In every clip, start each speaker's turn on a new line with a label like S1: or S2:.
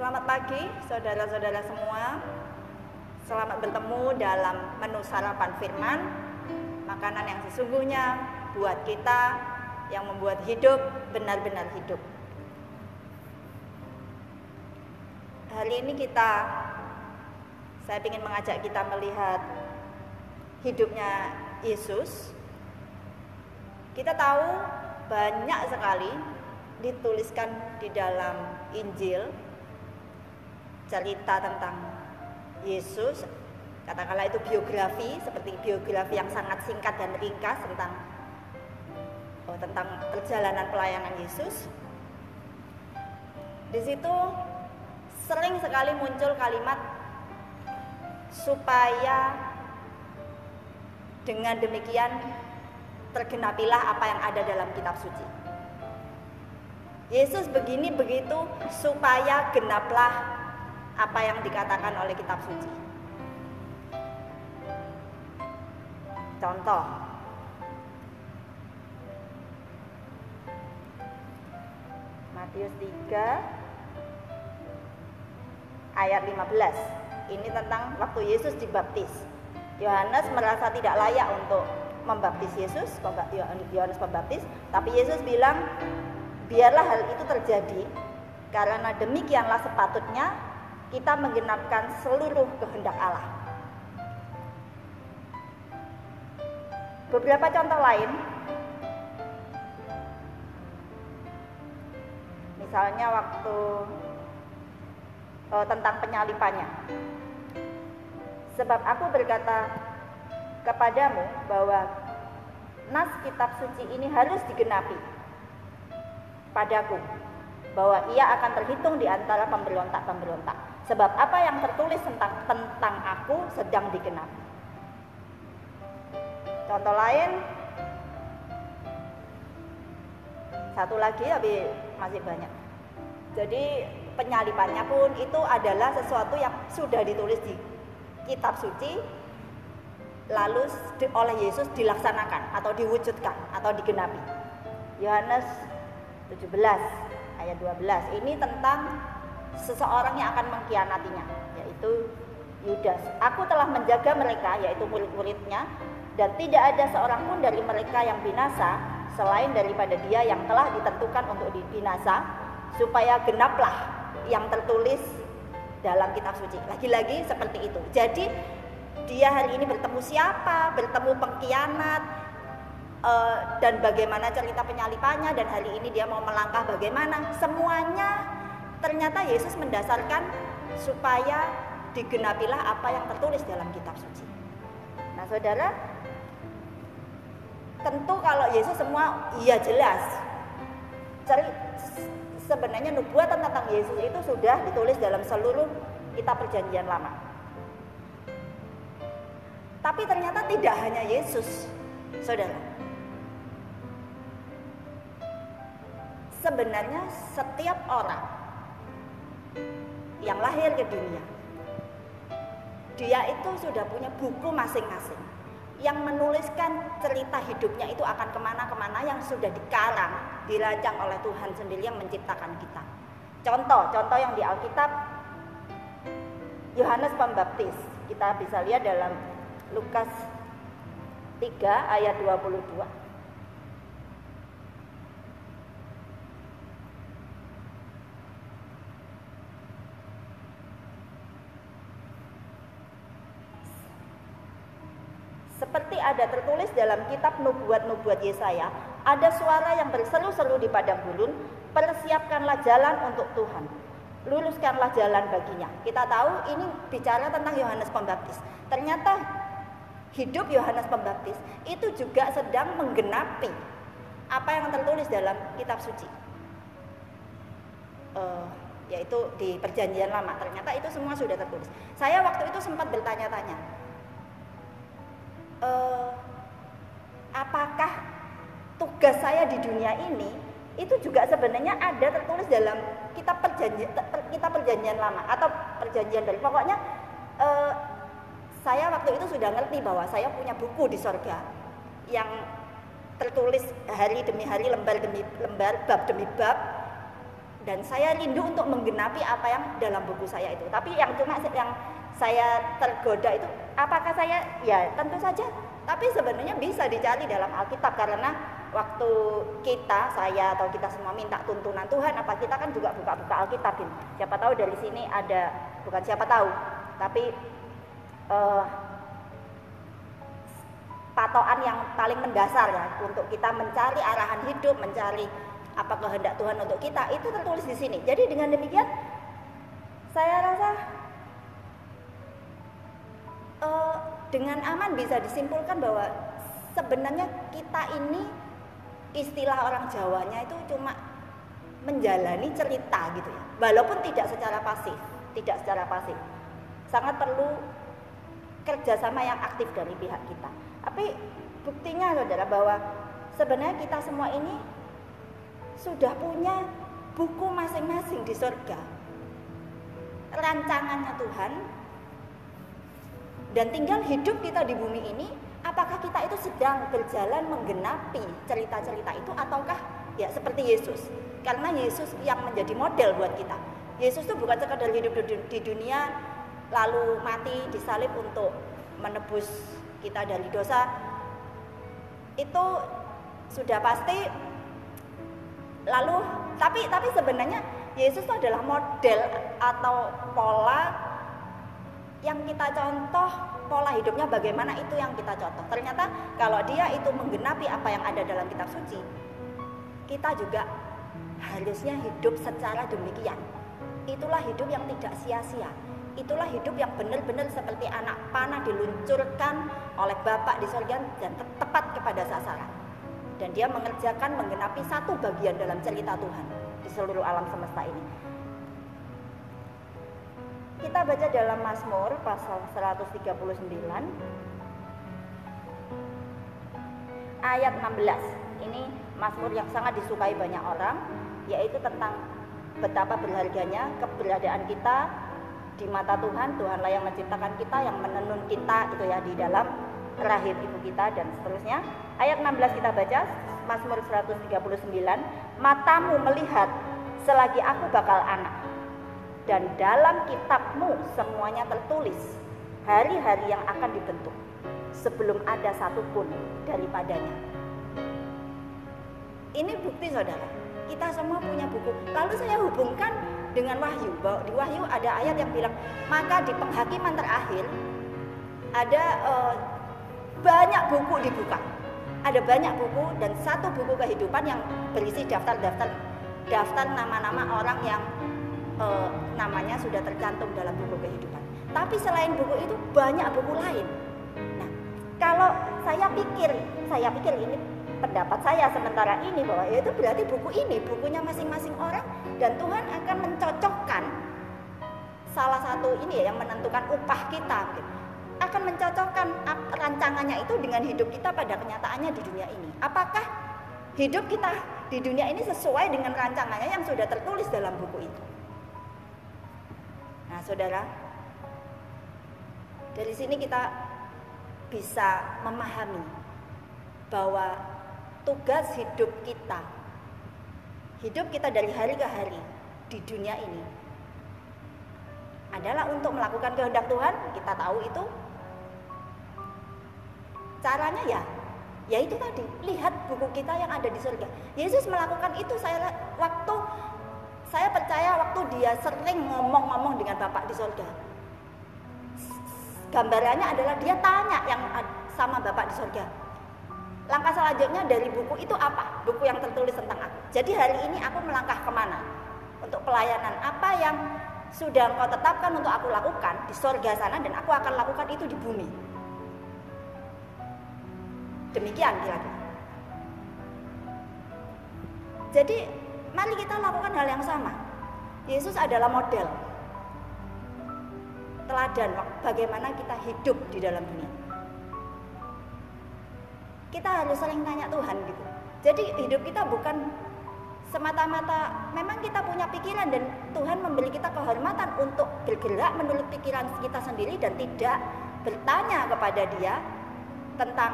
S1: Selamat pagi saudara-saudara semua. Selamat bertemu dalam menu sarapan firman, makanan yang sesungguhnya buat kita yang membuat hidup benar-benar hidup. Hari ini saya ingin mengajak kita melihat hidupnya Yesus. Kita tahu banyak sekali dituliskan di dalam Injil cerita tentang Yesus, katakanlah itu biografi, seperti biografi yang sangat singkat dan ringkas tentang perjalanan pelayanan Yesus. Di situ sering sekali muncul kalimat supaya dengan demikian tergenapilah apa yang ada dalam kitab suci. Yesus begini begitu supaya genaplah apa yang dikatakan oleh kitab suci. Contoh, Matius 3 ayat 15. Ini tentang waktu Yesus dibaptis. Yohanes merasa tidak layak untuk membaptis Yesus, Yohanes Pembaptis, tapi Yesus bilang, biarlah hal itu terjadi, karena demikianlah sepatutnya kita menggenapkan seluruh kehendak Allah. Beberapa contoh lain, misalnya waktu tentang penyalipannya. Sebab aku berkata kepadamu bahwa nas kitab suci ini harus digenapi padaku, bahwa ia akan terhitung di antara pemberontak-pemberontak. Sebab apa yang tertulis tentang aku sedang digenapi. Contoh lain, satu lagi tapi masih banyak. Jadi penyalipannya pun itu adalah sesuatu yang sudah ditulis di kitab suci, lalu oleh Yesus dilaksanakan atau diwujudkan atau digenapi. Yohanes 17 ayat 12 ini tentang seseorang yang akan mengkhianatinya, yaitu Yudas. Aku telah menjaga mereka, yaitu murid-muridnya, dan tidak ada seorang pun dari mereka yang binasa selain daripada dia yang telah ditentukan untuk binasa, supaya genaplah yang tertulis dalam kitab suci. Lagi-lagi seperti itu. Jadi dia hari ini bertemu siapa, bertemu pengkhianat, dan bagaimana cerita penyalipannya, dan hari ini dia mau melangkah bagaimana. Semuanya ternyata Yesus mendasarkan supaya digenapilah apa yang tertulis dalam kitab suci. Nah saudara, tentu kalau Yesus semua iya jelas. Sebenarnya nubuatan tentang Yesus itu sudah ditulis dalam seluruh kitab perjanjian lama. Tapi ternyata tidak hanya Yesus, saudara. Sebenarnya setiap orang yang lahir ke dunia, dia itu sudah punya buku masing-masing yang menuliskan cerita hidupnya itu akan kemana-kemana, yang sudah dikarang, dirancang oleh Tuhan sendiri yang menciptakan kita. Contoh yang di Alkitab, Yohanes Pembaptis, kita bisa lihat dalam Lukas 3 ayat 22. Seperti ada tertulis dalam kitab nubuat-nubuat Yesaya, ada suara yang berseru-seru di padang gurun, persiapkanlah jalan untuk Tuhan, luruskanlah jalan baginya. Kita tahu ini bicara tentang Yohanes Pembaptis. Ternyata hidup Yohanes Pembaptis itu juga sedang menggenapi apa yang tertulis dalam kitab suci, yaitu di perjanjian lama. Ternyata itu semua sudah tertulis. Saya waktu itu sempat bertanya-tanya, apakah tugas saya di dunia ini itu juga sebenarnya ada tertulis dalam kitab perjanjian lama atau perjanjian baru. Pokoknya saya waktu itu sudah ngerti bahwa saya punya buku di sorga yang tertulis hari demi hari, lembar demi lembar, bab demi bab, dan saya rindu untuk menggenapi apa yang dalam buku saya itu. Tapi yang saya tergoda itu, apakah saya? Ya tentu saja. Tapi sebenarnya bisa dicari dalam Alkitab, karena waktu saya atau kita semua minta tuntunan Tuhan, apa kita kan juga buka-buka Alkitab. Siapa tahu dari sini ada, bukan siapa tahu, tapi patokan yang paling mendasar ya untuk kita mencari arahan hidup, mencari apa kehendak Tuhan untuk kita, itu tertulis di sini. Jadi dengan demikian saya rasa dengan aman bisa disimpulkan bahwa sebenarnya kita ini, istilah orang Jawanya itu cuma menjalani cerita gitu ya, walaupun tidak secara pasif. Sangat perlu kerjasama yang aktif dari pihak kita. Tapi buktinya saudara bahwa sebenarnya kita semua ini sudah punya buku masing-masing di surga, rancangannya Tuhan, dan tinggal hidup kita di bumi ini. Apakah kita itu sedang berjalan menggenapi cerita-cerita itu, ataukah ya seperti Yesus? Karena Yesus yang menjadi model buat kita. Yesus itu bukan sekadar hidup di dunia lalu mati disalib untuk menebus kita dari dosa, itu sudah pasti. Lalu tapi sebenarnya Yesus itu adalah model atau pola yang kita contoh, pola hidupnya bagaimana itu yang kita contoh. Ternyata kalau dia itu menggenapi apa yang ada dalam kitab suci, kita juga harusnya hidup secara demikian. Itulah hidup yang tidak sia-sia. Itulah hidup yang benar-benar seperti anak panah diluncurkan oleh Bapa di surga dan tepat kepada sasaran. Dan dia mengerjakan, menggenapi satu bagian dalam cerita Tuhan di seluruh alam semesta ini. Kita baca dalam Mazmur pasal 139 ayat 16. Ini Mazmur yang sangat disukai banyak orang, yaitu tentang betapa berharganya keberadaan kita di mata Tuhan. Tuhanlah yang menciptakan kita, yang menenun kita itu ya di dalam rahim ibu kita, dan seterusnya. Ayat 16 kita baca, Mazmur 139. Matamu melihat selagi aku bakal anak, dan dalam kitabmu semuanya tertulis hari-hari yang akan dibentuk, sebelum ada satupun daripadanya. Ini bukti saudara, kita semua punya buku. Lalu saya hubungkan dengan Wahyu, bahwa di Wahyu ada ayat yang bilang, maka di penghakiman terakhir ada banyak buku dibuka. Ada banyak buku, dan satu buku kehidupan yang berisi daftar nama-nama orang yang namanya sudah tercantum dalam buku kehidupan. Tapi selain buku itu banyak buku lain. Nah, kalau saya pikir ini pendapat saya sementara ini, bahwa itu berarti buku ini bukunya masing-masing orang, dan Tuhan akan mencocokkan salah satu ini ya, yang menentukan upah kita, akan mencocokkan rancangannya itu dengan hidup kita pada kenyataannya di dunia ini. Apakah hidup kita di dunia ini sesuai dengan rancangannya yang sudah tertulis dalam buku itu? Nah saudara, dari sini kita bisa memahami bahwa tugas hidup kita dari hari ke hari di dunia ini adalah untuk melakukan kehendak Tuhan. Kita tahu itu caranya ya itu tadi, lihat buku kita yang ada di surga. Yesus melakukan itu. Saya percaya waktu dia sering ngomong dengan Bapa di surga, gambarannya adalah dia tanya yang sama Bapa di surga, langkah selanjutnya dari buku itu apa? Buku yang tertulis tentang aku. Jadi hari ini aku melangkah kemana? Untuk pelayanan apa yang sudah Engkau tetapkan untuk aku lakukan di surga sana, dan aku akan lakukan itu di bumi. Demikian kira-kira. Jadi mari kita lakukan hal yang sama. Yesus adalah model, teladan bagaimana kita hidup di dalam dunia. Kita harus sering tanya Tuhan gitu. Jadi hidup kita bukan semata-mata, memang kita punya pikiran dan Tuhan memberi kita kehormatan untuk bergerak menurut pikiran kita sendiri dan tidak bertanya kepada Dia tentang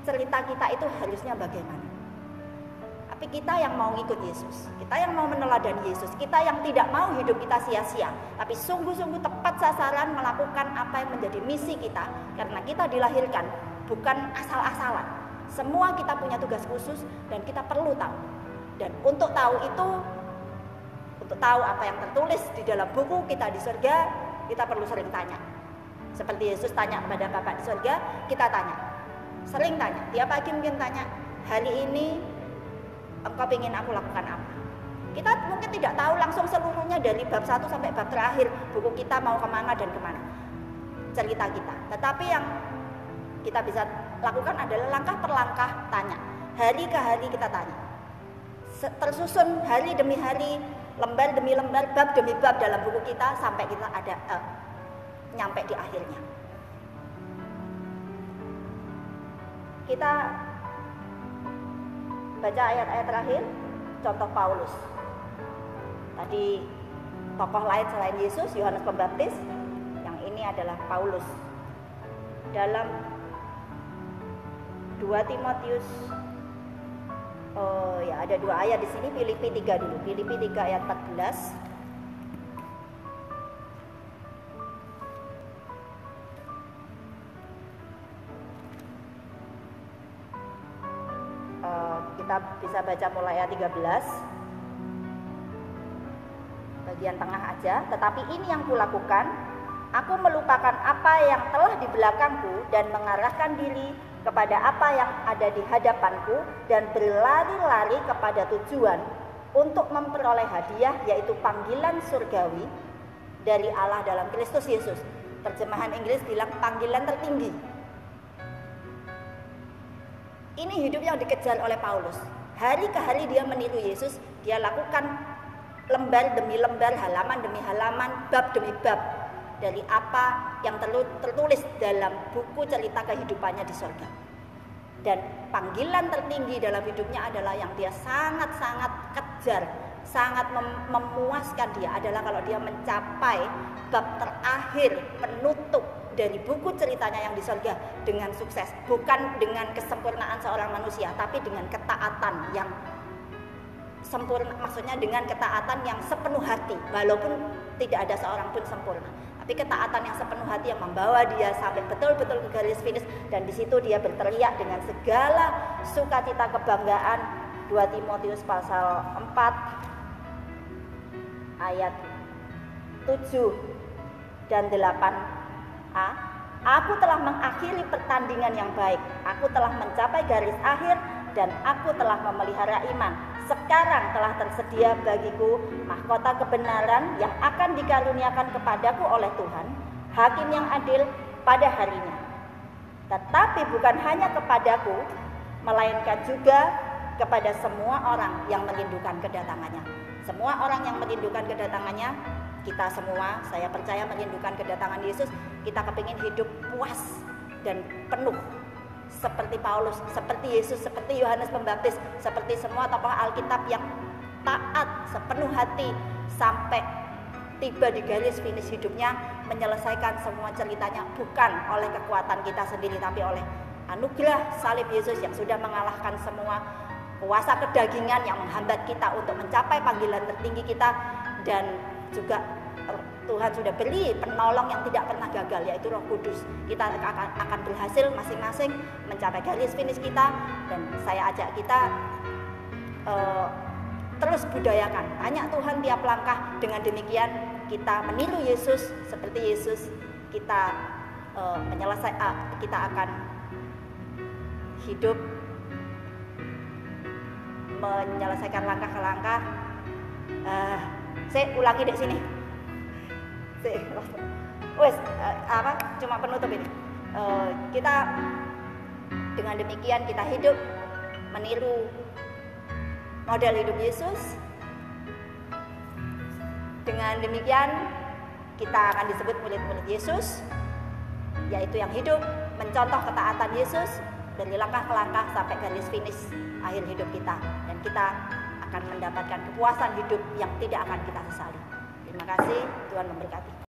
S1: cerita kita itu harusnya bagaimana. Tapi kita yang mau ngikut Yesus, kita yang mau meneladani Yesus, kita yang tidak mau hidup kita sia-sia, tapi sungguh-sungguh tepat sasaran melakukan apa yang menjadi misi kita. Karena kita dilahirkan bukan asal-asalan. Semua kita punya tugas khusus dan kita perlu tahu. Dan untuk tahu itu, untuk tahu apa yang tertulis di dalam buku kita di surga, kita perlu sering tanya. Seperti Yesus tanya kepada Bapa di surga, kita tanya. Sering tanya, tiap pagi mungkin tanya, hari ini engkau ingin aku lakukan apa? Kita mungkin tidak tahu langsung seluruhnya dari bab 1 sampai bab terakhir buku kita mau kemana dan kemana cerita kita. Tetapi yang kita bisa lakukan adalah langkah per langkah tanya. Hari ke hari kita tanya. Tersusun hari demi hari, lembar demi lembar, bab demi bab dalam buku kita sampai kita ada nyampe di akhirnya. Kita baca ayat-ayat terakhir, contoh Paulus. Tadi tokoh lain selain Yesus, Yohanes Pembaptis. Yang ini adalah Paulus. Dalam 2 Timotius, ada 2 ayat di sini. Filipi 3 dulu. Filipi 3 ayat 14. Kita bisa baca mulai ayat 13, bagian tengah aja. Tetapi ini yang kulakukan, aku melupakan apa yang telah di belakangku dan mengarahkan diri kepada apa yang ada di hadapanku dan berlari-lari kepada tujuan untuk memperoleh hadiah, yaitu panggilan surgawi dari Allah dalam Kristus Yesus. Terjemahan Inggris bilang panggilan tertinggi. Ini hidup yang dikejar oleh Paulus. Hari ke hari dia meniru Yesus. Dia lakukan lembar demi lembar, halaman demi halaman, bab demi bab dari apa yang tertulis dalam buku cerita kehidupannya di surga. Dan panggilan tertinggi dalam hidupnya adalah yang dia sangat-sangat kejar, sangat memuaskan dia adalah kalau dia mencapai bab terakhir penutup dari buku ceritanya yang di surga dengan sukses, bukan dengan kesempurnaan seorang manusia, tapi dengan ketaatan yang sempurna, maksudnya dengan ketaatan yang sepenuh hati, walaupun tidak ada seorang pun sempurna, tapi ketaatan yang sepenuh hati yang membawa dia sampai betul-betul ke garis finish. Dan di situ dia berteriak dengan segala sukacita kebanggaan. 2 Timotius pasal 4 ayat 7 dan 8. Aku telah mengakhiri pertandingan yang baik, aku telah mencapai garis akhir, dan aku telah memelihara iman. Sekarang telah tersedia bagiku mahkota kebenaran yang akan dikaruniakan kepadaku oleh Tuhan, Hakim yang adil pada harinya. Tetapi bukan hanya kepadaku, melainkan juga kepada semua orang yang merindukan kedatangannya. Semua orang yang merindukan kedatangannya, kita semua, saya percaya merindukan kedatangan Yesus. Kita kepingin hidup puas dan penuh seperti Paulus, seperti Yesus, seperti Yohanes Pembaptis, seperti semua tokoh Alkitab yang taat sepenuh hati sampai tiba di garis finish hidupnya, menyelesaikan semua ceritanya bukan oleh kekuatan kita sendiri, tapi oleh anugerah salib Yesus yang sudah mengalahkan semua kuasa kedagingan yang menghambat kita untuk mencapai panggilan tertinggi kita. Dan juga Tuhan sudah beri penolong yang tidak pernah gagal, yaitu Roh Kudus. Kita akan berhasil masing-masing mencapai garis finish kita. Dan saya ajak kita terus budayakan, tanya Tuhan tiap langkah. Dengan demikian kita meniru Yesus, seperti Yesus kita kita akan hidup menyelesaikan langkah ke langkah. Saya ulangi di sini. Cuma penutup ini. Kita dengan demikian kita hidup meniru model hidup Yesus. Dengan demikian kita akan disebut murid-murid Yesus, yaitu yang hidup mencontoh ketaatan Yesus dari langkah ke langkah sampai garis finish akhir hidup kita. Dan kita akan mendapatkan kepuasan hidup yang tidak akan kita sesali. Terima kasih, Tuhan memberkati.